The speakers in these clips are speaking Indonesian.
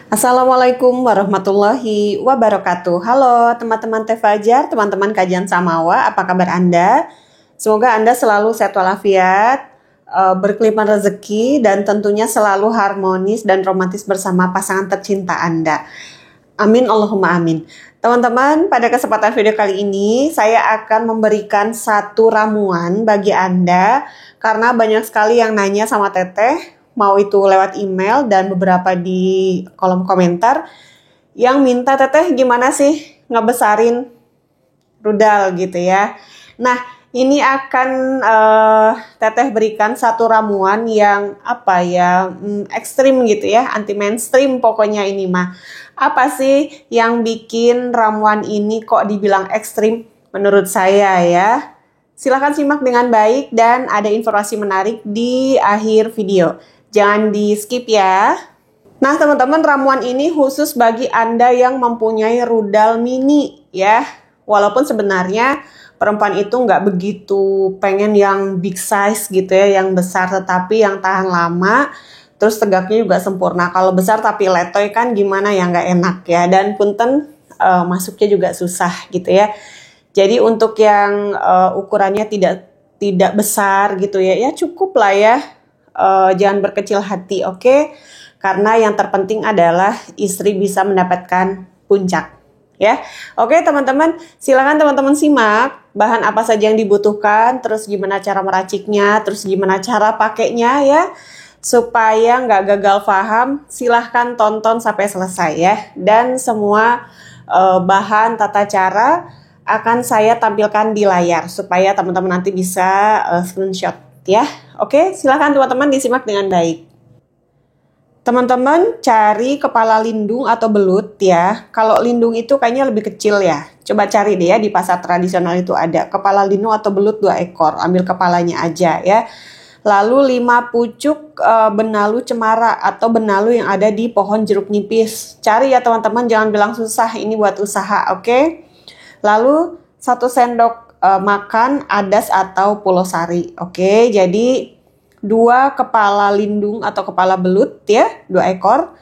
Assalamualaikum warahmatullahi wabarakatuh. Halo teman-teman Teh Fajar, teman-teman kajian Samawa, apa kabar Anda? Semoga Anda selalu sehat walafiat, berkelimpahan rezeki, dan tentunya selalu harmonis dan romantis bersama pasangan tercinta Anda. Amin, Allahumma amin. Teman-teman, pada kesempatan video kali ini saya akan memberikan satu ramuan bagi Anda karena banyak sekali yang nanya sama Teteh, mau itu lewat email dan beberapa di kolom komentar yang minta Teteh gimana sih ngebesarin rudal gitu ya. Nah, ini akan Teteh berikan satu ramuan yang ekstrim gitu ya, anti mainstream pokoknya ini mah. Apa sih yang bikin ramuan ini kok dibilang ekstrim menurut saya ya? Silahkan simak dengan baik dan ada informasi menarik di akhir video. Jangan di skip ya. Nah teman-teman, ramuan ini khusus bagi Anda yang mempunyai rudal mini ya. Walaupun sebenarnya perempuan itu nggak begitu pengen yang big size gitu ya, yang besar tetapi yang tahan lama, terus tegaknya juga sempurna. Kalau besar tapi letoy kan gimana ya, nggak enak ya. Dan punten masuknya juga susah gitu ya. Jadi untuk yang ukurannya tidak besar gitu ya, ya cukup lah ya. Jangan berkecil hati, oke? Karena yang terpenting adalah istri bisa mendapatkan puncak, ya. Oke teman-teman, silakan teman-teman simak bahan apa saja yang dibutuhkan, terus gimana cara meraciknya, terus gimana cara pakainya ya. Supaya nggak gagal paham, silahkan tonton sampai selesai ya. Dan semua bahan tata cara akan saya tampilkan di layar supaya teman-teman nanti bisa screenshot ya. Oke, silakan teman-teman disimak dengan baik. Teman-teman cari kepala lindung atau belut ya. Kalau lindung itu kayaknya lebih kecil ya. Coba cari deh ya, di pasar tradisional itu ada kepala lindung atau belut 2 ekor. Ambil kepalanya aja ya. Lalu 5 pucuk benalu cemara atau benalu yang ada di pohon jeruk nipis. Cari ya teman-teman, jangan bilang susah, ini buat usaha, oke? Lalu 1 sendok makan adas atau pulau sari. Oke, jadi 2 kepala lindung atau kepala belut ya, 2 ekor.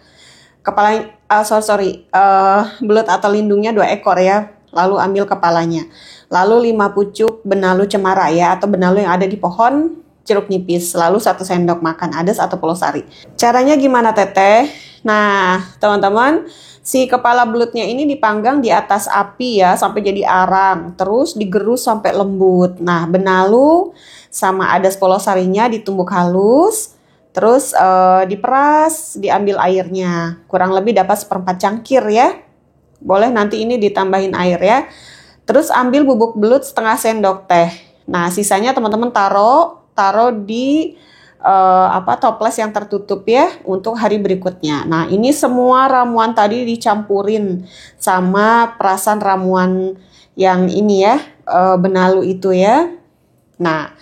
Belut atau lindungnya 2 ekor ya. Lalu ambil kepalanya. Lalu 5 pucuk benalu cemara ya, atau benalu yang ada di pohon jeruk nipis. Lalu 1 sendok makan adas atau pulau sari. Caranya gimana Teteh? Nah, teman-teman, si kepala belutnya ini dipanggang di atas api ya sampai jadi arang, terus digerus sampai lembut. Nah, benalu sama adas polosarinya ditumbuk halus, terus diperas, diambil airnya. Kurang lebih dapat 1/4 cangkir ya. Boleh nanti ini ditambahin air ya. Terus ambil bubuk belut 1/2 sendok teh. Nah, sisanya teman-teman taruh di toples yang tertutup ya untuk hari berikutnya. Nah, ini semua ramuan tadi dicampurin sama perasan ramuan yang ini ya, benalu itu ya. Nah,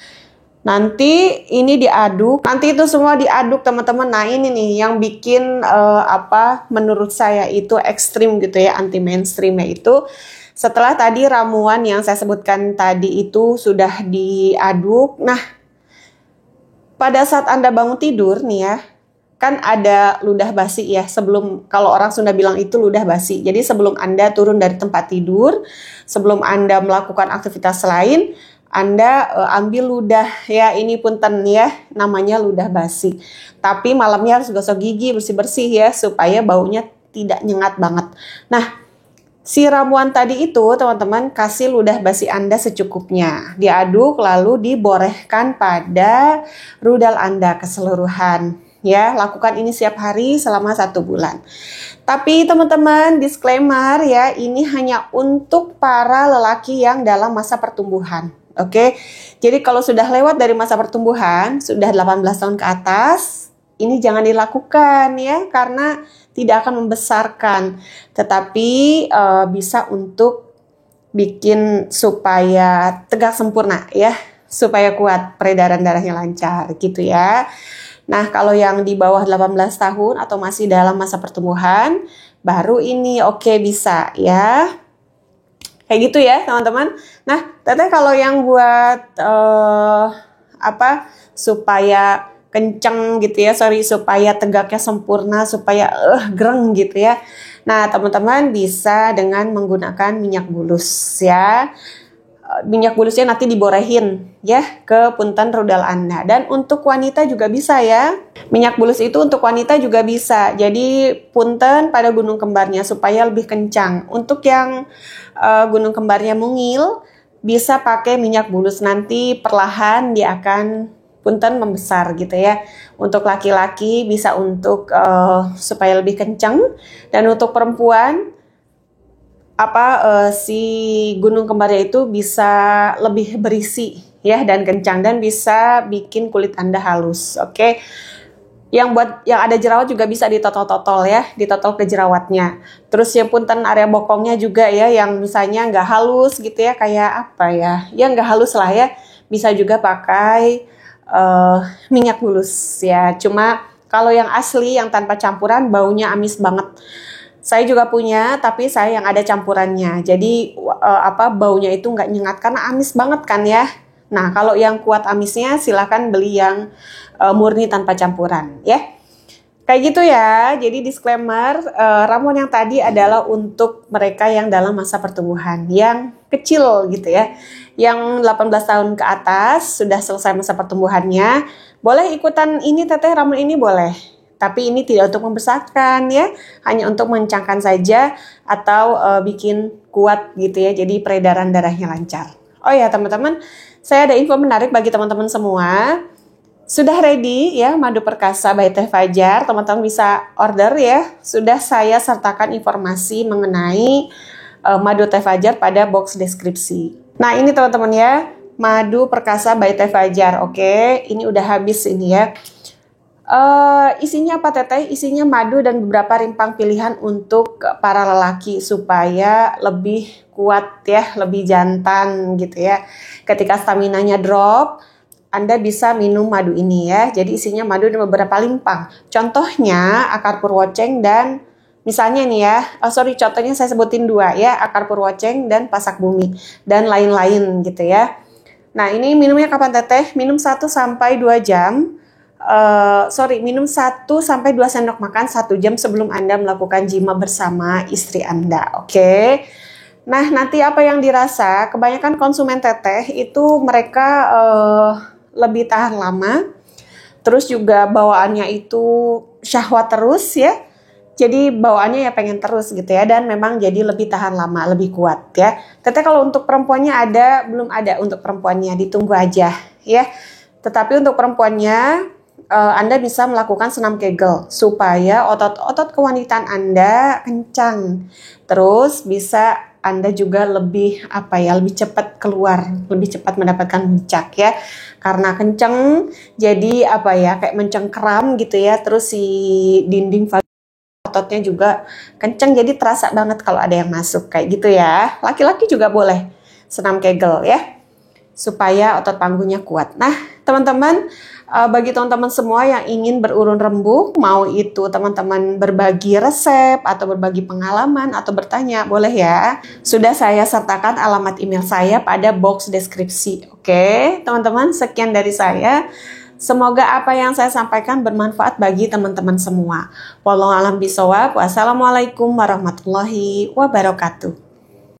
nanti ini diaduk. Nanti itu semua diaduk teman-teman. Nah, ini nih yang bikin menurut saya itu ekstrim gitu ya, anti mainstream itu. Setelah tadi ramuan yang saya sebutkan tadi itu sudah diaduk. Nah, pada saat Anda bangun tidur nih ya, kan ada ludah basi ya, kalau orang Sunda bilang itu ludah basi. Jadi sebelum Anda turun dari tempat tidur, sebelum Anda melakukan aktivitas lain, Anda ambil ludah ya, ini punten ya, namanya ludah basi. Tapi malamnya harus gosok gigi, bersih-bersih ya, supaya baunya tidak nyengat banget. Nah, si ramuan tadi itu teman-teman kasih ludah basi Anda secukupnya. Diaduk lalu diborehkan pada rudal Anda keseluruhan. Ya, lakukan ini setiap hari selama 1 bulan. Tapi teman-teman, disclaimer ya, ini hanya untuk para lelaki yang dalam masa pertumbuhan. Oke, jadi kalau sudah lewat dari masa pertumbuhan, sudah 18 tahun ke atas, ini jangan dilakukan ya, karena tidak akan membesarkan, tetapi bisa untuk bikin supaya tegak sempurna ya, supaya kuat peredaran darahnya lancar gitu ya. Nah, kalau yang di bawah 18 tahun atau masih dalam masa pertumbuhan, baru ini oke bisa ya. Kayak gitu ya teman-teman. Nah, Teteh kalau yang buat supaya kenceng gitu ya, supaya tegaknya sempurna, supaya gereng gitu ya. Nah, teman-teman bisa dengan menggunakan minyak bulus ya. Minyak bulusnya nanti diborehin ya ke punten rudal Anda. Dan untuk wanita juga bisa ya. Minyak bulus itu untuk wanita juga bisa. Jadi punten pada gunung kembarnya supaya lebih kencang. Untuk yang gunung kembarnya mungil, bisa pakai minyak bulus, nanti perlahan dia akan punten membesar gitu ya. Untuk laki-laki bisa untuk supaya lebih kencang, dan untuk perempuan si gunung kembarnya itu bisa lebih berisi ya dan kencang, dan bisa bikin kulit Anda halus. Oke. Yang ada jerawat juga bisa ditotol-totol ya, ditotol ke jerawatnya. Terus yang punten area bokongnya juga ya, yang misalnya nggak halus gitu ya, kayak apa ya, yang nggak halus lah ya, bisa juga pakai minyak bulus ya. Cuma kalau yang asli yang tanpa campuran baunya amis banget. Saya juga punya, tapi saya yang ada campurannya. Jadi baunya itu nggak nyengat karena amis banget kan ya. Nah, kalau yang kuat amisnya silahkan beli yang murni tanpa campuran ya. Kayak gitu ya. Jadi disclaimer, ramuan yang tadi adalah untuk mereka yang dalam masa pertumbuhan, yang kecil gitu ya. Yang 18 tahun ke atas sudah selesai masa pertumbuhannya, boleh ikutan ini teteh, ramuan ini boleh. Tapi ini tidak untuk membesarkan ya, hanya untuk mengencangkan saja atau bikin kuat gitu ya, jadi peredaran darahnya lancar. Oh ya teman-teman, saya ada info menarik bagi teman-teman semua. Sudah ready ya madu perkasa by Teh Fajar, teman-teman bisa order ya. Sudah saya sertakan informasi mengenai madu Teh Fajar pada box deskripsi. Nah ini teman-teman ya, madu perkasa by Teh Fajar. Oke, ini udah habis ini ya. Isinya apa teteh? Isinya madu dan beberapa rimpang pilihan untuk para lelaki supaya lebih kuat ya, lebih jantan gitu ya. Ketika staminanya drop, Anda bisa minum madu ini ya. Jadi isinya madu dan beberapa rimpang. Contohnya akar purwoceng dan misalnya nih ya, contohnya saya sebutin 2 ya, akar purwoceng dan pasak bumi dan lain-lain gitu ya. Nah ini minumnya kapan teteh? Minum 1 sampai 2 jam. Minum 1 sampai 2 sendok makan 1 jam sebelum Anda melakukan jima bersama istri Anda. Oke. Nah, nanti apa yang dirasa? Kebanyakan konsumen teteh itu mereka lebih tahan lama. Terus juga bawaannya itu syahwat terus ya. Jadi bawaannya ya pengen terus gitu ya, dan memang jadi lebih tahan lama, lebih kuat ya. Teteh kalau untuk perempuannya belum ada untuk perempuannya, ditunggu aja ya. Tetapi untuk perempuannya Anda bisa melakukan senam Kegel supaya otot-otot kewanitaan Anda kencang. Terus bisa Anda juga lebih lebih cepat keluar, lebih cepat mendapatkan puncak ya. Karena kencang jadi kayak mencengkeram gitu ya. Terus si dinding ototnya juga kencang, jadi terasa banget kalau ada yang masuk kayak gitu ya. Laki-laki juga boleh senam Kegel ya, supaya otot panggungnya kuat. Nah, teman-teman, bagi teman-teman semua yang ingin berurun rembuk, mau itu teman-teman berbagi resep atau berbagi pengalaman atau bertanya, boleh ya. Sudah saya sertakan alamat email saya pada box deskripsi. Oke, teman-teman, sekian dari saya. Semoga apa yang saya sampaikan bermanfaat bagi teman-teman semua. Wallahu a'lam bishawab. Wassalamualaikum warahmatullahi wabarakatuh.